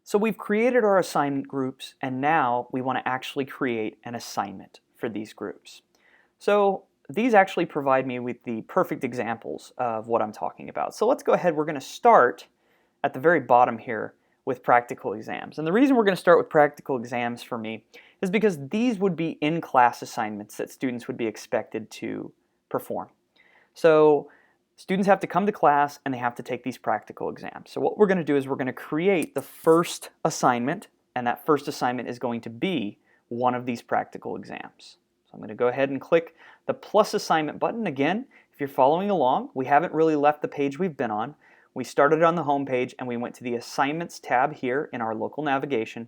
So we've created our assignment groups, and now we want to actually create an assignment for these groups. So these actually provide me with the perfect examples of what I'm talking about. So let's go ahead. We're going to start at the very bottom here with practical exams. And the reason we're going to start with practical exams for me is because these would be in-class assignments that students would be expected to perform. So students have to come to class and they have to take these practical exams. So what we're going to do is we're going to create the first assignment, and that first assignment is going to be one of these practical exams. So I'm going to go ahead and click the plus assignment button. Again, if you're following along, we haven't really left the page we've been on. We started on the home page and we went to the assignments tab here in our local navigation.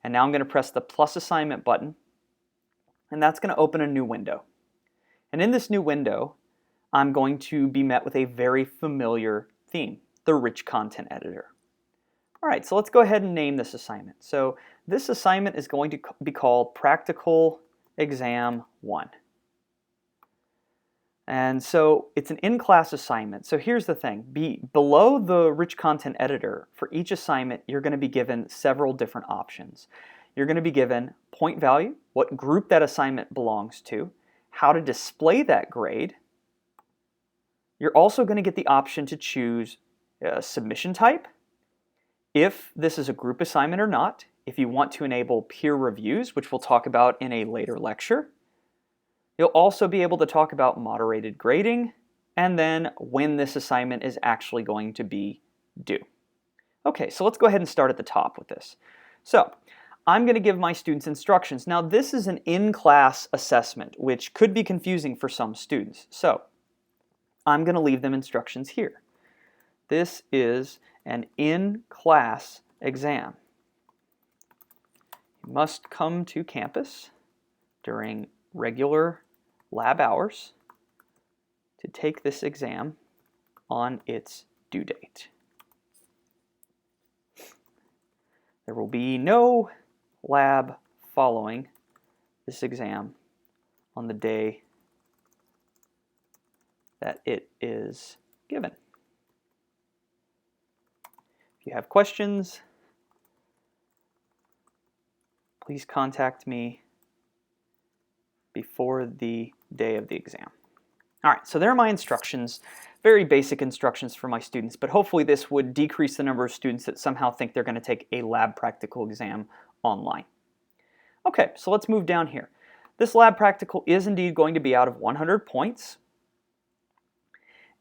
And now I'm going to press the plus assignment button, and that's going to open a new window. And in this new window, I'm going to be met with a very familiar theme, the rich content editor. All right, so let's go ahead and name this assignment. So this assignment is going to be called Practical Exam 1. And so it's an in-class assignment. So here's the thing. Below the rich content editor, for each assignment, you're going to be given several different options. You're going to be given point value, what group that assignment belongs to, how to display that grade. You're also going to get the option to choose a submission type, if this is a group assignment or not, if you want to enable peer reviews, which we'll talk about in a later lecture. You'll also be able to talk about moderated grading, and then when this assignment is actually going to be due. Okay, so let's go ahead and start at the top with this. So I'm going to give my students instructions. Now this is an in-class assessment, which could be confusing for some students. So I'm going to leave them instructions here. This is an in-class exam. You must come to campus during regular lab hours to take this exam on its due date. There will be no lab following this exam on the day that it is given. If you have questions, please contact me before the day of the exam. All right, so there are my instructions, very basic instructions for my students, but hopefully this would decrease the number of students that somehow think they're going to take a lab practical exam online. Okay, so let's move down here. This lab practical is indeed going to be out of 100 points.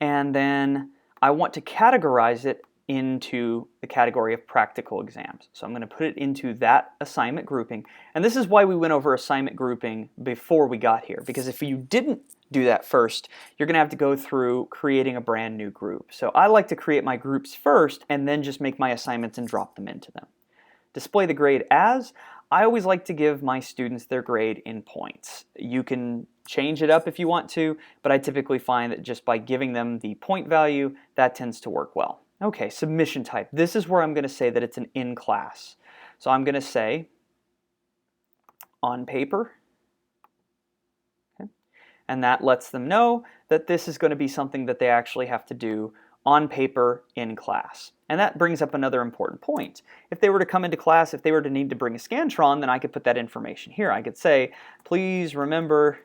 And then I want to categorize it into the category of practical exams. So I'm going to put it into that assignment grouping. And this is why we went over assignment grouping before we got here, because if you didn't do that first, you're going to have to go through creating a brand new group. So I like to create my groups first and then just make my assignments and drop them into them. Display the grade as, I always like to give my students their grade in points. You can change it up if you want to, but I typically find that just by giving them the point value, that tends to work well. Okay, submission type. This is where I'm going to say that it's an in-class. So I'm going to say on paper, okay, and that lets them know that this is going to be something that they actually have to do on paper in class. And that brings up another important point. If they were to come into class, if they were to need to bring a Scantron, then I could put that information here. I could say, please remember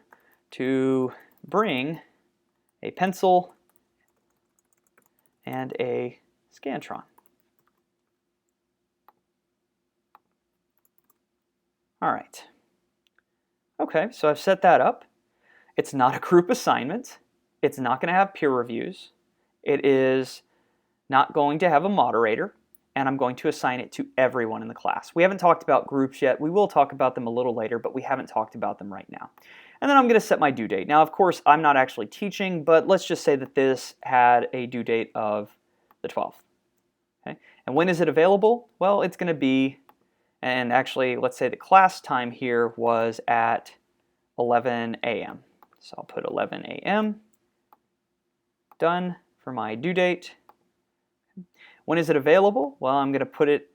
to bring a pencil and a Scantron. All right. Okay, so I've set that up. It's not a group assignment. It's not going to have peer reviews. It is not going to have a moderator, and I'm going to assign it to everyone in the class. We haven't talked about groups yet. We will talk about them a little later, but we haven't talked about them right now. And then I'm going to set my due date. Now, of course, I'm not actually teaching, but let's just say that this had a due date of the 12th. Okay? And when is it available? Well, it's going to be, and actually, let's say the class time here was at 11 a.m. So I'll put 11 a.m. Done for my due date. When is it available? Well, I'm going to put it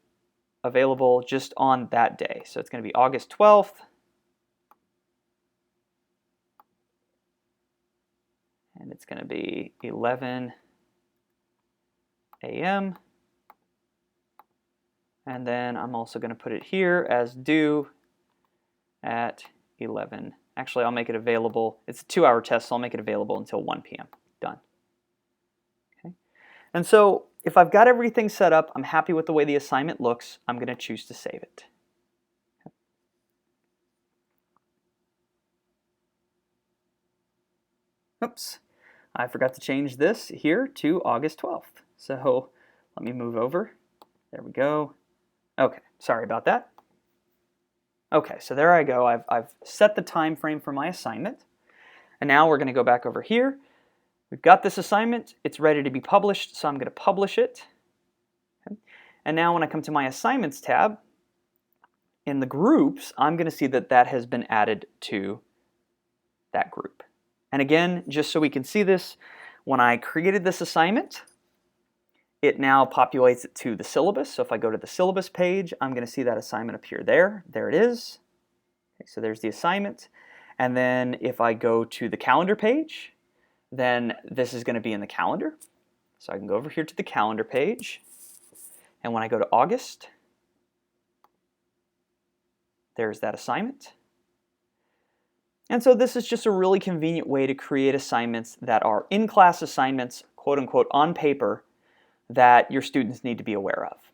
available just on that day. So it's going to be August 12th. And it's going to be 11 a.m. And then I'm also going to put it here as due at 11. Actually, I'll make it available. It's a 2-hour test, so I'll make it available until 1 p.m. Done. Okay. And so if I've got everything set up, I'm happy with the way the assignment looks, I'm going to choose to save it. Okay. Oops, I forgot to change this here to August 12th. So let me move over. There we go. Okay, sorry about that. Okay, so there I go. I've set the time frame for my assignment. And now we're going to go back over here. We've got this assignment. It's ready to be published, so I'm going to publish it. Okay. And now when I come to my assignments tab, in the groups, I'm going to see that that has been added to that group. And again, just so we can see this, when I created this assignment, it now populates it to the syllabus. So if I go to the syllabus page, I'm going to see that assignment appear there. There it is. Okay, so there's the assignment. And then if I go to the calendar page, then this is going to be in the calendar. So I can go over here to the calendar page. And when I go to August, there's that assignment. And so this is just a really convenient way to create assignments that are in-class assignments, quote unquote, on paper, that your students need to be aware of.